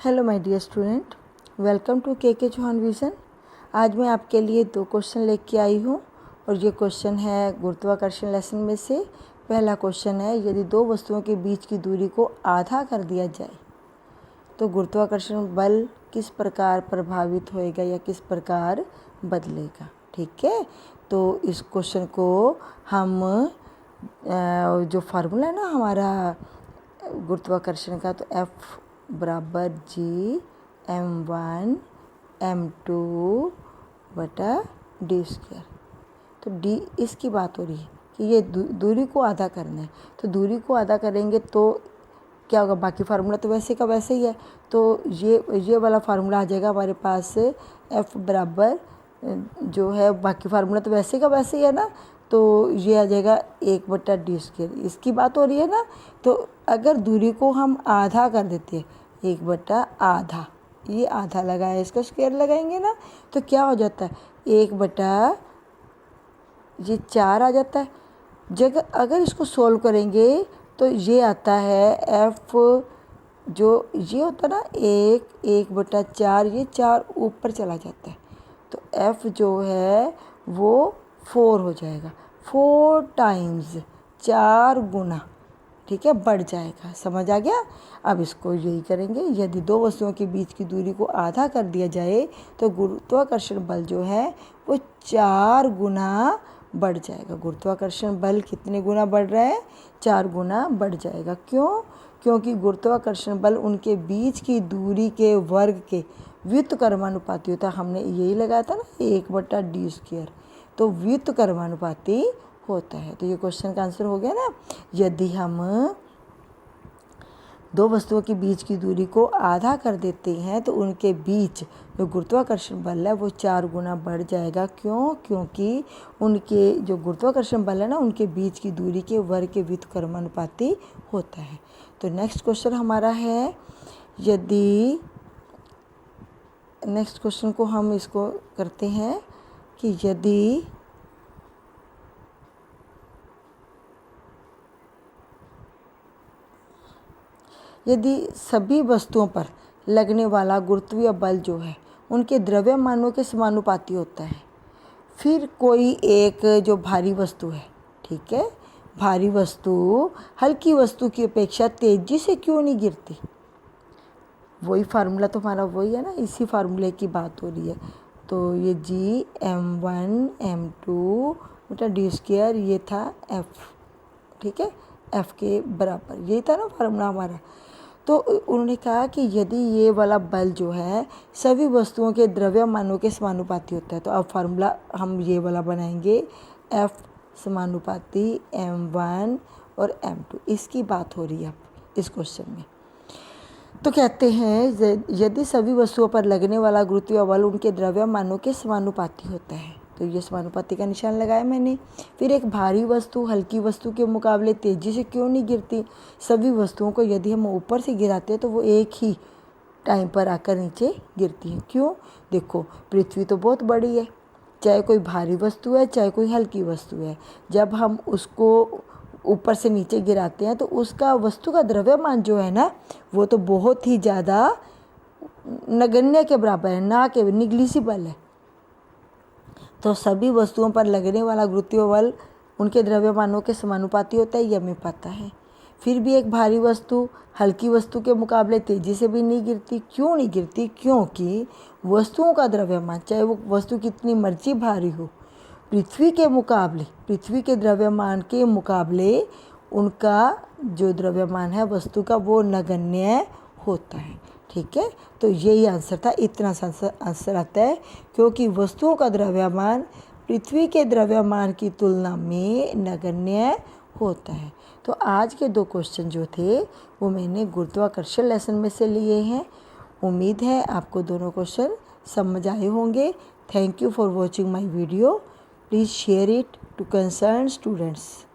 Hello my dear student, welcome to K Chauhan vision. आज मैं आपके लिए 2 क्वेश्चन लेके आई हूँ और ये क्वेश्चन है गुरुत्वाकर्षण लेसन में से। पहला क्वेश्चन है, यदि 2 वस्तुओं के बीच की दूरी को आधा कर दिया जाए तो गुरुत्वाकर्षण बल किस प्रकार प्रभावित होएगा या किस प्रकार बदलेगा। ठीक है, तो इस क्वेश्चन को हम जो फार्मूला है ना हमारा गुरुत्वाकर्षण का, तो F बराबर G m1 m2 बटा d²। तो d इसकी बात हो रही है कि ये दूरी को आधा करना है। तो दूरी को आधा करेंगे तो क्या होगा, बाकी फार्मूला तो वैसे का वैसे ही है। तो ये वाला फार्मूला आ जाएगा हमारे पास F बराबर जो है, बाकी फार्मूला तो वैसे का वैसे ही है ना, तो ये आ जाएगा 1/d²। इसकी बात हो रही है ना। तो अगर दूरी को हम आधा कर देते हैं, 1/आधा, ये आधा लगा है, इसका स्क्वायर लगाएंगे ना, तो क्या हो जाता है, 1/4 आ जाता है। जगह अगर इसको सोल्व करेंगे तो ये आता है F, जो ये होता है ना 1/4, ये 4 ऊपर चला जाता है, तो F जो है वो 4 हो जाएगा। 4 टाइम्स, 4 गुना, ठीक है, बढ़ जाएगा। समझ आ गया। अब इसको यही करेंगे, यदि 2 वस्तुओं के बीच की दूरी को आधा कर दिया जाए तो गुरुत्वाकर्षण बल जो है वो 4 गुना बढ़ जाएगा। गुरुत्वाकर्षण बल कितने गुना बढ़ रहा है, 4 गुना बढ़ जाएगा। क्यों? क्योंकि गुरुत्वाकर्षण बल उनके बीच की दूरी के वर्ग के व्युत्क्रमानुपाती होता है। हमने यही लगाया था ना 1/d², तो व्युत्क्रमानुपाती होता है। तो ये क्वेश्चन का आंसर हो गया ना। यदि हम 2 वस्तुओं के बीच की दूरी को आधा कर देते हैं तो उनके बीच जो गुरुत्वाकर्षण बल है वो 4 गुना बढ़ जाएगा। क्यों? क्योंकि उनके जो गुरुत्वाकर्षण बल है ना, उनके बीच की दूरी के वर्ग के व्युत्क्रमानुपाती होता है। तो नेक्स्ट क्वेश्चन हमारा है, यदि नेक्स्ट क्वेश्चन को हम इसको करते हैं कि यदि सभी वस्तुओं पर लगने वाला गुरुत्वीय बल जो है उनके द्रव्यमानों के समानुपाती होता है, फिर कोई एक जो भारी वस्तु है, ठीक है, भारी वस्तु हल्की वस्तु की अपेक्षा तेजी से क्यों नहीं गिरती। वही फार्मूला तो हमारा वही है ना, इसी फार्मूले की बात हो रही है। तो ये G m1 m2 बटा d², ये था F, ठीक है, F के बराबर यही था ना फार्मूला हमारा। तो उन्होंने कहा कि यदि ये वाला बल जो है सभी वस्तुओं के द्रव्यमानों के समानुपाती होता है, तो अब फार्मूला हम ये वाला बनाएंगे, F समानुपाती m1 और m2, इसकी बात हो रही है अब इस क्वेश्चन में। तो कहते हैं यदि सभी वस्तुओं पर लगने वाला गुरुत्वीय बल उनके द्रव्यमानों के समानुपाती होता है, तो ये समानुपाती का निशान लगाया मैंने। फिर एक भारी वस्तु हल्की वस्तु के मुकाबले तेज़ी से क्यों नहीं गिरती। सभी वस्तुओं को यदि हम ऊपर से गिराते हैं तो वो एक ही टाइम पर आकर नीचे गिरती हैं। क्यों? देखो, पृथ्वी तो बहुत बड़ी है, चाहे कोई भारी वस्तु है चाहे कोई हल्की वस्तु है, जब हम उसको ऊपर से नीचे गिराते हैं तो उसका वस्तु का द्रव्यमान जो है ना, वो तो बहुत ही ज़्यादा नगण्य के बराबर है, ना के निग्लिजिबल है। तो सभी वस्तुओं पर लगने वाला गुरुत्वीय बल उनके द्रव्यमानों के समानुपाती होता है, ये हमें पता है। फिर भी एक भारी वस्तु हल्की वस्तु के मुकाबले तेज़ी से भी नहीं गिरती। क्यों नहीं गिरती? क्योंकि वस्तुओं का द्रव्यमान, चाहे वो वस्तु कितनी मर्जी भारी हो, पृथ्वी के द्रव्यमान के मुकाबले उनका जो द्रव्यमान है वस्तु का वो नगण्य होता है। ठीक है, तो यही आंसर था। इतना सा आंसर आता है क्योंकि वस्तुओं का द्रव्यमान पृथ्वी के द्रव्यमान की तुलना में नगण्य होता है। तो आज के 2 क्वेश्चन जो थे वो मैंने गुरुत्वाकर्षण लेसन में से लिए हैं। उम्मीद है आपको दोनों क्वेश्चन समझ आए होंगे। Thank you for watching my video. Please share it to concern students.